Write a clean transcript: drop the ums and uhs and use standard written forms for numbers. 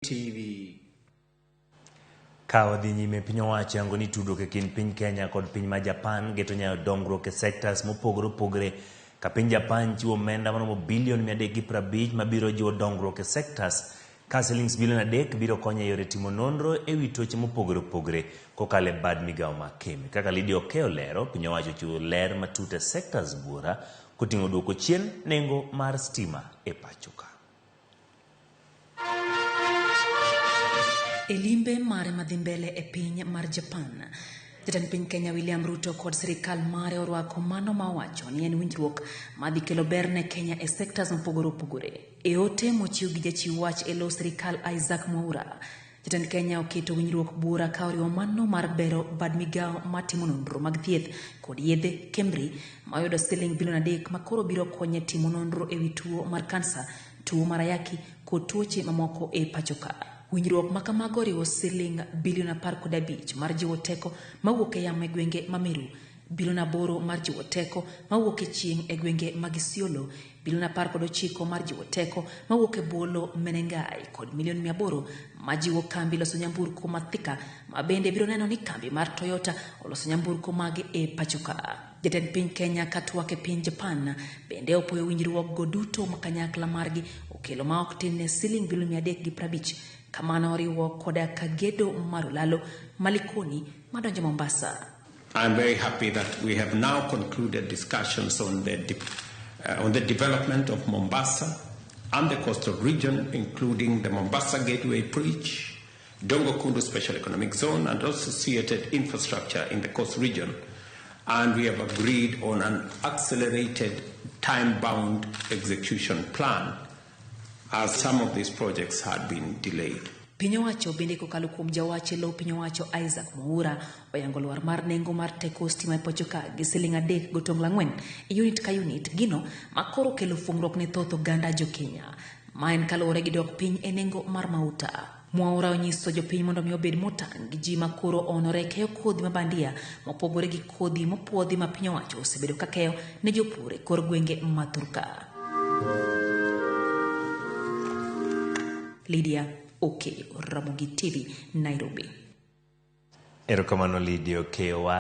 TV. Kawa dhi nyime piny owacho yango ni tudruok e kind piny Kenya kod piny ma Japan geto nyayo dongruok e sectors mopogore opogore ka piny Japan chiwo omenda maromo bilion 350 mabiro jiwo dongruok e sectors ka shillings bilion 3 biro konyo e yore timo nonro e wi tuoche mopogore opogore kokalo e bad migawo mar kemi. Kaka Lydia Okeo lero, piny owacho chiwo ler matut e sectors buora koting'o duoko chien nengo mar stima e pacho ka. E limbe mare madhi mbele e piny mar Japan, jatend piny Kenya William Ruto kod sirikal mare orwako mano ma wacho ni en winjruok madhi kelo ber ne Kenya e sectors mopogore opogore. E ote mochiw gi jachiw wach e lo sirikal Isaac Mwaura, jatend Kenya oketo winjruok buora ka oriwo mano mar bero bad migawo matimo nonro mag thieth kod yedhe Kemri mayudo siling bilion 3 makoro biro konyo timo nonro e wi tuo mar kansa, tuo mar ayaki kod tuoche mamoko e pacho ka. Winjruok ma kamago riwo siling bilion 15 mar jiwo teko mawuok e yamo e gwenge ma Meru, bilion 8 mar jiwo teko mawuok e chieng' e gwenge mag Isiolo, bilion 19 mar jiwo teko mawuok e bwolo Menengai kod milion 800 ma jiwo kambi loso nyamburko ma Thika ma bende biro neno ni kambi mar Toyota oloso nyamburko mage e pacho ka. Jatend piny Kenya katwak e piny Japan bende opoyo winjruok go duto ma kanyakla margi okelo ma ok tin ne siling bilion 350 kamano oriwo koda kagedo mar Olalo Malikoni madonjo Mombasa. I'm very happy that we have now concluded discussions on the development of Mombasa and the coastal region, including the Mombasa Gateway Bridge, Dongo Kundu Special Economic Zone, and associated infrastructure in the coast region. And we have agreed on an accelerated, time-bound execution plan, as some of these projects had been delayed. Piny owacho bende kokalo kuom jawache lo piny owacho Isaac Mwaura oyango lwar mar nengo mar teko stima e pacho ka gi siling 3.4 e unit ka unit, gino makoro kelo fungruok ne thoth oganda jo Kenya ma en kaluwore gi dok piny e nengo mar mauta. Mwaura onyiso jopiny mondo mi obed motang' gi ji makoro onore keyo kodhi mabandia mopogore gi kodhi mopuodhi ma piny owacho osebedo ka keyo ne jopur e kor gwenge ma Thurka. Lydia Okeo, Ramogi TV, Nairobi. Erokamano Lydia Okeo.